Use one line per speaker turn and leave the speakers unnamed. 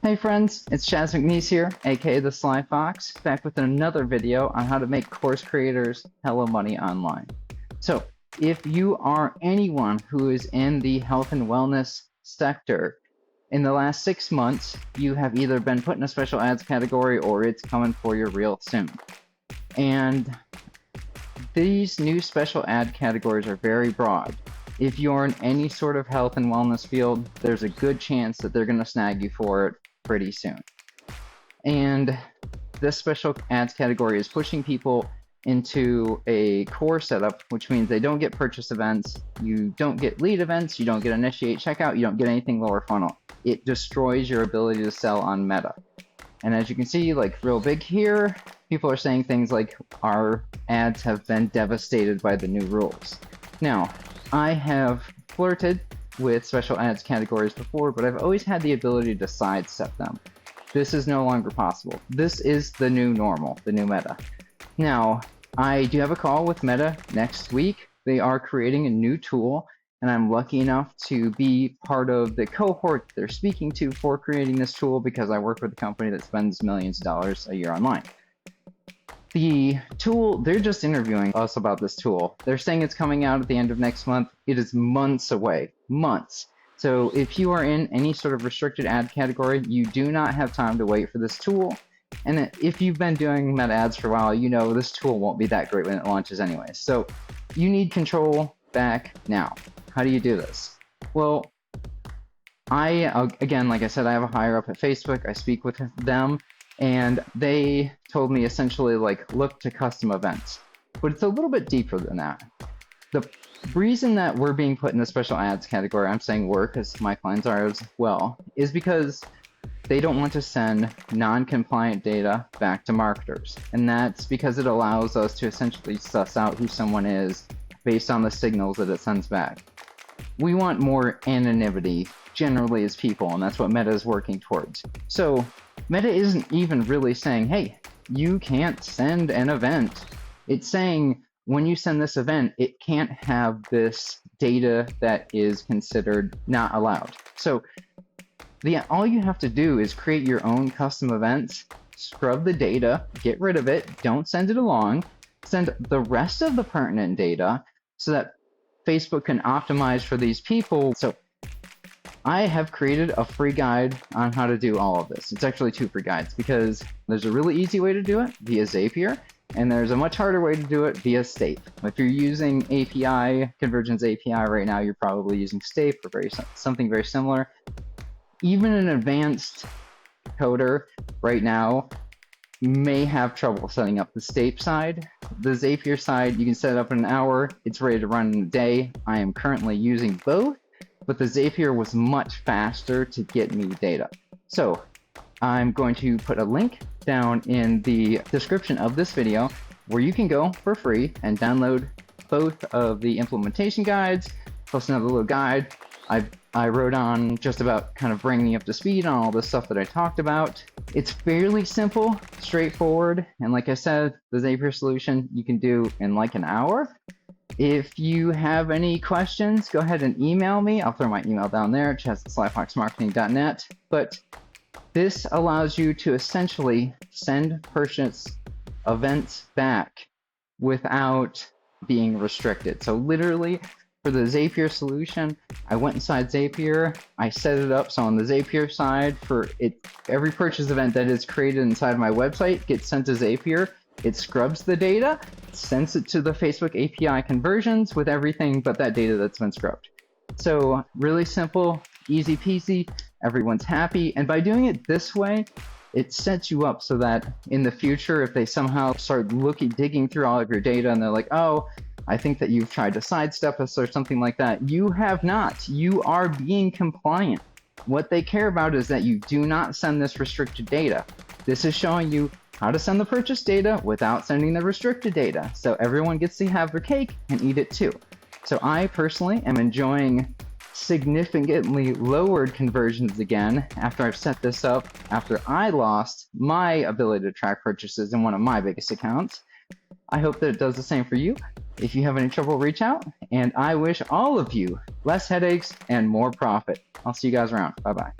Hey friends, it's Chaz McNeice here, aka the Sly Fox, back with another video on how to make course creators hella money online. So, if you are anyone who is in the health and wellness sector, in the last 6 months, you have either been put in a special ads category or it's coming for you real soon. And these new special ad categories are very broad. If you're in any sort of health and wellness field, there's a good chance that they're going to snag you for it pretty soon. And this special ads category is pushing people into a core setup, which means they don't get purchase events, you don't get lead events, you don't get initiate checkout, you don't get anything lower funnel. It destroys your ability to sell on Meta. And as you can see, like real big here, people are saying things like our ads have been devastated by the new rules. Now, I have flirted with special ads categories before, but I've always had the ability to sidestep them. This is no longer possible. This is the new normal, the new Meta. Now, I do have a call with Meta next week. They are creating a new tool, and I'm lucky enough to be part of the cohort they're speaking to for creating this tool because I work with a company that spends millions of dollars a year online. The tool, they're just interviewing us about this tool. They're saying it's coming out at the end of next month. It is months away, months. So if you are in any sort of restricted ad category, you do not have time to wait for this tool. And if you've been doing Meta ads for a while, you know this tool won't be that great when it launches anyway. So you need control back now. How do you do this? Well, again, like I said, I have a higher up at Facebook. I speak with them. And they told me essentially like look to custom events, but it's a little bit deeper than that. The reason that we're being put in the special ads category, I'm saying we're because my clients are as well, is because they don't want to send non-compliant data back to marketers. And that's because it allows us to essentially suss out who someone is based on the signals that it sends back. We want more anonymity generally as people, and that's what Meta is working towards. So Meta isn't even really saying, hey, you can't send an event. It's saying when you send this event, it can't have this data that is considered not allowed. So all you have to do is create your own custom events, scrub the data, get rid of it, don't send it along, send the rest of the pertinent data so that Facebook can optimize for these people. So I have created a free guide on how to do all of this. It's actually 2 free guides because there's a really easy way to do it via Zapier, and there's a much harder way to do it via Stape. If you're using API, Convergence API right now, you're probably using Stape or something very similar. Even an advanced coder right now may have trouble setting up the Stape side. The Zapier side, you can set it up in an hour. It's ready to run in a day. I am currently using both, but the Zapier was much faster to get me data. So I'm going to put a link down in the description of this video where you can go for free and download both of the implementation guides, plus another little guide. I wrote on just about kind of bringing you up to speed on all the stuff that I talked about. It's fairly simple, straightforward, and like I said, the Zapier solution you can do in like an hour. If you have any questions, go ahead and email me. I'll throw my email down there, chaz@slyfoxmarketing.net. But this allows you to essentially send purchase events back without being restricted. So literally, for the Zapier solution, I went inside Zapier, I set it up so on the Zapier side, for it, every purchase event that is created inside my website gets sent to Zapier. It scrubs the data, sends it to the Facebook API conversions with everything but that data that's been scrubbed. So really simple, easy peasy, everyone's happy. And by doing it this way, it sets you up so that in the future, if they somehow start digging through all of your data and they're like, oh, I think that you've tried to sidestep us or something like that. You have not. You are being compliant. What they care about is that you do not send this restricted data. This is showing you how to send the purchase data without sending the restricted data. So everyone gets to have their cake and eat it too. So I personally am enjoying significantly lowered conversions again after I've set this up, after I lost my ability to track purchases in one of my biggest accounts. I hope that it does the same for you. If you have any trouble, reach out, and I wish all of you less headaches and more profit. I'll see you guys around. Bye-bye.